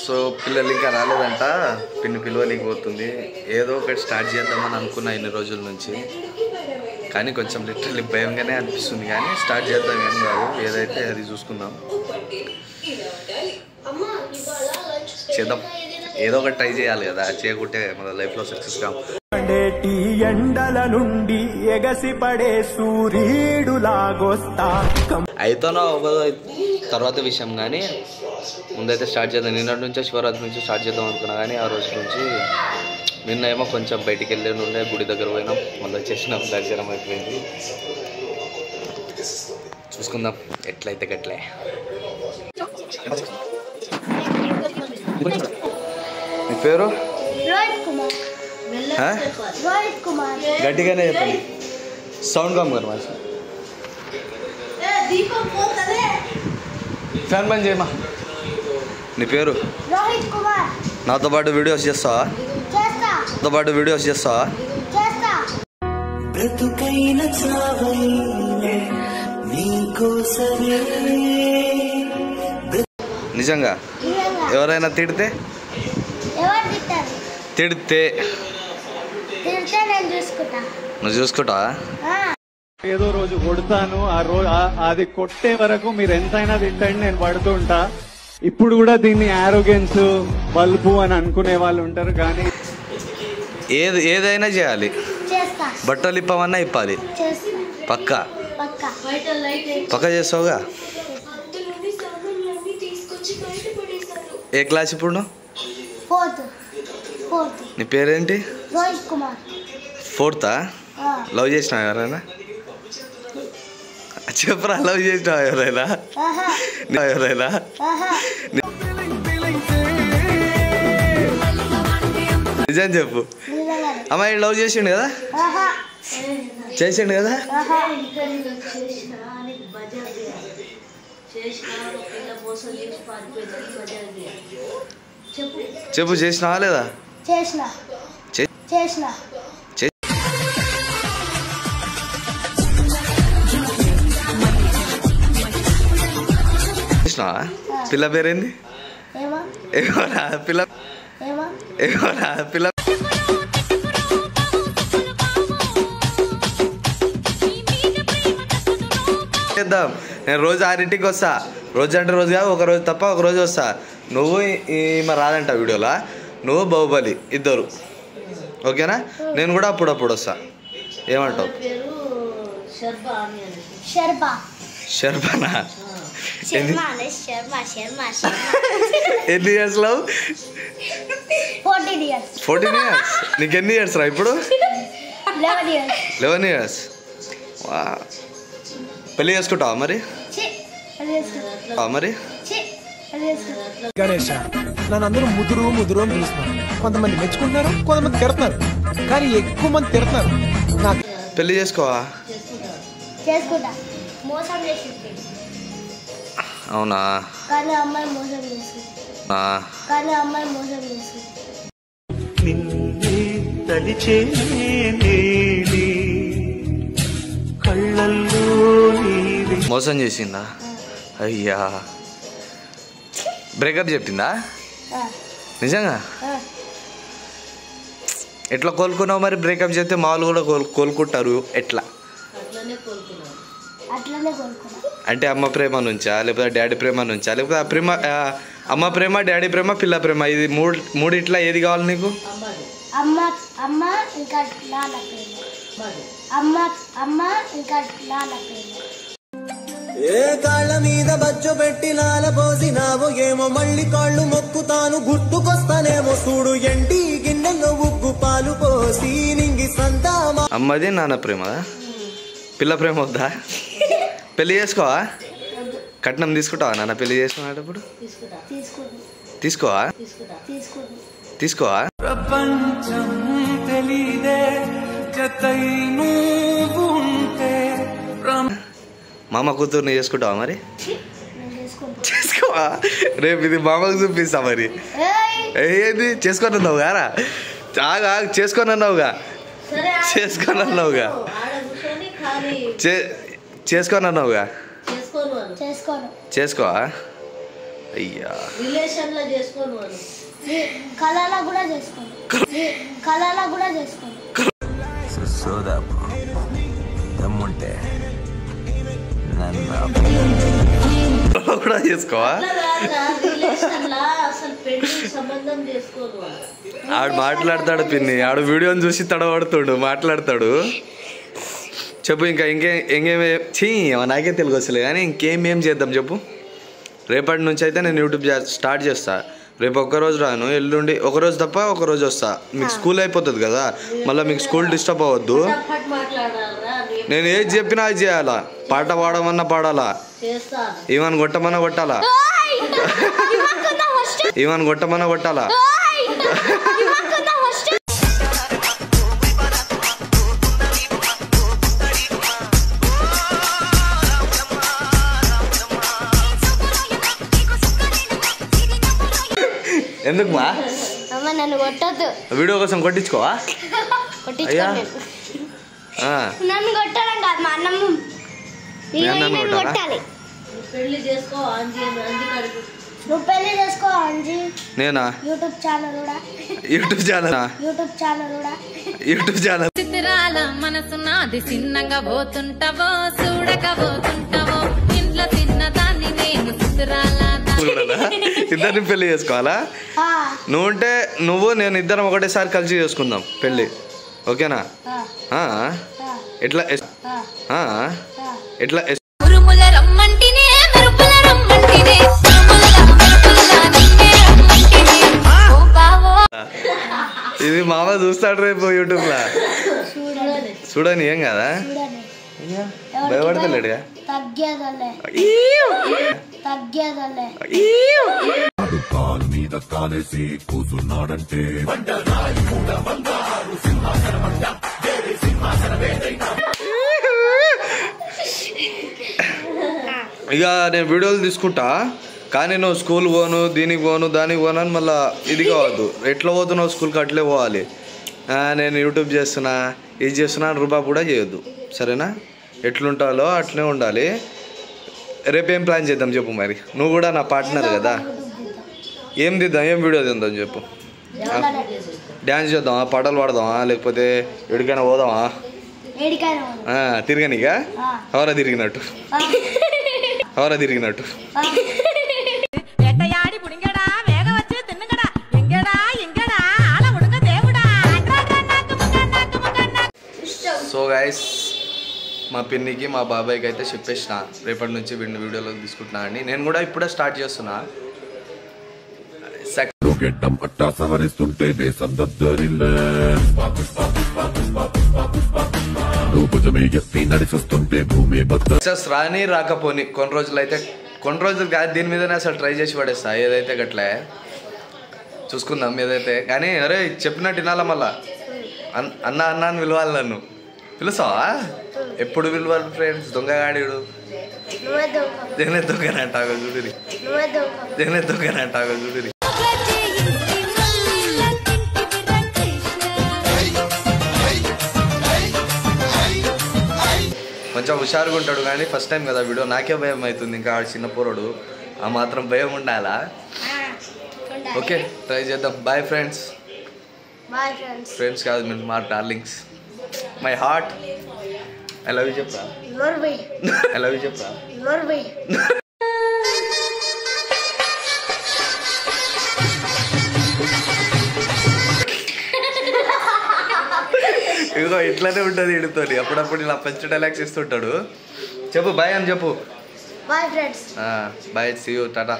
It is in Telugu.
సో పిల్లలు ఇంకా రాలేదంట, పిన్ని పిలవలేకపోతుంది. ఏదో ఒకటి స్టార్ట్ చేద్దామని అనుకున్నా ఇన్ని రోజుల నుంచి, కానీ కొంచెం లిటరల్లీ భయంగానే అనిపిస్తుంది. కానీ స్టార్ట్ చేద్దాం, ఏం కాదు, ఏదైతే అది చూసుకుందాం, చేద్దాం. ఏదో ఒకటి ట్రై చేయాలి కదా, చేయకుంటే మన లైఫ్లో సక్సెస్ కావు. ఎండల నుండి ఎగసిపడే సూర్యుడులాగొస్తా అయితేనో తర్వాత విషయం, కానీ ముందైతే స్టార్ట్ చేద్దాం. నిన్నటి నుంచో శివరాత్రి నుంచి స్టార్ట్ చేద్దాం అనుకున్నా, కానీ ఆ రోజు నుంచి నిన్న ఏమో కొంచెం బయటికి వెళ్ళి ఉండే, గుడి దగ్గర పోయినాం, మళ్ళీ వచ్చేసినాం, దర్శనం అయిపోయింది. చూసుకుందాం ఎట్లయితే గట్లే. మీ పేరు? గట్టిగానే చెప్పండి, సౌండ్ కమ్ గారు. మంచి ఫ్యాన్ బంద్ చేయమా. నీ పేరు? నాతో పాటు వీడియోస్ చేస్తావా? నిజంగా ఎవరైనా తిడితే నువ్వు చూసుకుంటావా? ఏదో రోజు కొడతాను, ఆ రోజు అది కొట్టే వరకు మీరు ఎంతైనా తిట్టండి, నేను పడుతూ ఉంటా. ఇప్పుడు కూడా దీన్ని ఆరోగెన్స్ బల్బు అని అనుకునే వాళ్ళు ఉంటారు, కానీ ఏదైనా చేయాలి. బట్టలు ఇప్పమన్నా ఇప్పాలి, పక్కా చేస్తావుగా. ఏ క్లాస్ ఇప్పుడు? నీ పేరేంటి? ఫోర్తా? లవ్ చేసినావు ఎవరైనా? చెప్పరా, లవ్ చేసినావు ఎవరైనా? నిజం చెప్పు. అమ్మాయి లవ్ చేసిండు కదా? చేసిండు కదా? చెప్పు, చేసినావా లేదా? చేసినావా? పిల్ల పేరేంది? పిల్ల చేద్దాం. నేను రోజు 6ంటికి వస్తా. రోజు అంటే రోజు కాదు, ఒక రోజు తప్ప ఒక రోజు వస్తా. నువ్వు ఈమె రాదంట వీడియోలా, నువ్వు బాహుబలి ఇద్దరు, ఓకేనా? నేను కూడా అప్పుడప్పుడు వస్తా. ఏమంటావు? శర్మనా? ఎన్ని ఇయర్స్ లవ్? 14 ఇయర్స్. నీకు ఎన్ని ఇయర్స్ రా ఇప్పుడు? 11 ఇయర్స్. పెళ్లి చేసుకుంటావా మరి? గణేష్, నన్ను అందరూ ముదురు అని చూస్తున్నారు. కొంతమంది మెచ్చుకుంటున్నారు, కొంతమంది తిడుతున్నారు, కానీ ఎక్కువ మంది తిడుతున్నారు. పెళ్లి చేసుకోవా? అవునా? మోసం చేసిందా? అయ్యా, బ్రేకప్ చెప్పిందా? నిజంగా? ఎట్లా కోలుకున్నావు మరి? బ్రేకప్ చెప్తే మామూలు కూడా కోలుకుంటారు, ఎట్లా? అంటే అమ్మ ప్రేమ నుంచా, లేకపోతే డాడీ ప్రేమ నుంచా, లేకపోతే ఆ ప్రేమ, అమ్మ ప్రేమ, డాడీ ప్రేమ, పిల్ల ప్రేమ, ఇది మూడిట్లా ఏది కావాలి నీకు? ఏ కాళ్ళ మీద బజ్జో పెట్టి నాల పోసినావో ఏమో, మళ్ళీ కాళ్ళు మొక్కుతాను గుర్తుకొస్తానేమో, చూడు ఎంటి గిన్నెలో ఉగ్గు పాలు పోసి నింగి సంతా. అమ్మది నాన్న ప్రేమ, పిల్ల ప్రేమ వద్దా? పెళ్లి చేసుకోవా? కట్నం తీసుకుంటావా నాన్న పెళ్లి చేసుకునేటప్పుడు? తీసుకోవా? ప్రపంచం తెలీదే జతై నువ్వు ఉంటే. మామ కూతుర్ని చేసుకుంటావా మరి? చేసుకోవా? రేపు ఇది మామకు చూపిస్తా మరి. ఏది చేసుకొని అన్నావు గారా? చేసుకొని అన్నావుగా. చేసుకోవా? చేసుకోవా? అయ్యా రిలేషన్ లో చేసుకోను వాళ్ళు కళలా కూడా చేసుకోను కళలా కూడా చేసుకోను సోదాపు దమ్ముంటే కూడా చేసుకోవా రిలేషన్ లా అసలు పెళ్లి సంబంధం చేసుకోను ఆడు మాట్లాడతాడు పిన్ని ఆడు వీడియోని చూసి తడబడుతాడు మాట్లాడతాడు చెప్పు ఇంకా ఇంకేమే నాకే తెలుగు వస్తలే కానీ ఇంకేం చేద్దాం చెప్పు రేపటి నుంచి అయితే నేను యూట్యూబ్ స్టార్ట్ చేస్తా రేపు ఒక్కరోజు రాను ఎల్లుండి ఒకరోజు తప్ప ఒకరోజు వస్తా మీకు స్కూల్ అయిపోతుంది కదా మళ్ళీ మీకు స్కూల్ డిస్టర్బ్ అవ్వద్దు నేను ఏది చెప్పినా అది చేయాలా పాట పాడమన్నా పాడాలా ఏమని కొట్టమన్నా కొట్టాలా ఏమని కొట్టమన్నా కొట్టాలా ఎందుకు మా నన్ను కొట్టద్దు వీడియో కోసం కొట్టించుకోవా అయ్యా నన్ను కొట్టడం కాదు మా అన్నమ్మ కొట్టాలి పెళ్లి చేసుకో అంజీ నువ్వు పెళ్లి చేసుకో అంజీ నేనా యూట్యూబ్ ఛానల్ కూడా చిత్రాల మనసున్నది చిన్నగా పోతుంటావో చూడకపోతుంటావో ఇంట్లో చిన్నదాన్ని నేను చిత్రాల ఇద్దరిని పెళ్లి చేసుకోవాలా నువ్వు నేను ఇద్దరం ఒకటేసారి కలిసి చేసుకుందాం పెళ్లి ఓకేనా ఎట్లా ఉరుముల రమ్మంటినే మెరుపుల రమ్మంటినే ఇది మామ చూస్తాడు రేపు యూట్యూబ్ లా చూడని ఏం కదా భయపడతలేడుగా తగ్గేదలే కాలు మీద కాలేసి కూర్చున్నాడంటే ఇక నేను వీడియోలు తీసుకుంటా కానీ నువ్వు స్కూల్ పోను దీనికి పోను దానికి పోను అని మళ్ళీ ఇది కావద్దు ఎట్లా పోతున్నావు స్కూల్కి అట్లే పోవాలి నేను యూట్యూబ్ చేస్తున్నా ఇది చేస్తున్నా అని రూపాయి కూడా చేయొద్దు సరేనా ఎట్లుంటాలో అట్లే ఉండాలి రేపేం ప్లాన్ చేద్దాం చెప్పు మరి నువ్వు కూడా నా పార్ట్నర్ కదా ఏం తీద్దాం ఏం వీడియో తీద్దాం చెప్పు డ్యాన్స్ చేద్దామా పాటలు పాడదామా లేకపోతే ఎడికైనా పోదామా తిరగనిగా ఎవరా తిరిగినట్టు సో గైస్ మా పిన్నికి మా బాబాయ్కి అయితే చెప్పేసిన రేపటి నుంచి వీడియోలో తీసుకుంటున్నా అని నేను కూడా ఇప్పుడే స్టార్ట్ చేస్తున్నా సవరిస్తుంటే నడిచొస్తుంటే భూమి సక్సెస్ రాని రాకపోని కొన్ని రోజులు కాదు దీని మీదనే అసలు ట్రై చేసి పడేస్తా ఏదైతే గట్లే చూసుకుందాం ఏదైతే కానీ అరే చెప్పినట్టు వినాలా మళ్ళా అన్న అని పిలవాలి నన్ను పిలుస్తావా ఎప్పుడు పిలవాలి ఫ్రెండ్స్ దొంగగాడిడు దేనే దొంగనంటాగో చూడు కొంచెం హుషారుగా ఉంటాడు కానీ ఫస్ట్ టైం కదా వీడియో నాకే భయం అవుతుంది ఇంకా ఆడు చిన్న పోరడు ఆ మాత్రం భయం ఉండాలా ఓకే ట్రై చేద్దాం బాయ్ ఫ్రెండ్స్ కాదు మీరు మా darlings my heart I love you చెప్పరా ఇదిగో ఇట్లానే ఉంటుంది ఇడుతోని అప్పుడప్పుడు ఇలా పంచ్ డైలాగ్స్ ఇస్తుంటాడు చెప్పు బాయ్ అని చెప్పు bye friends bye see you Tata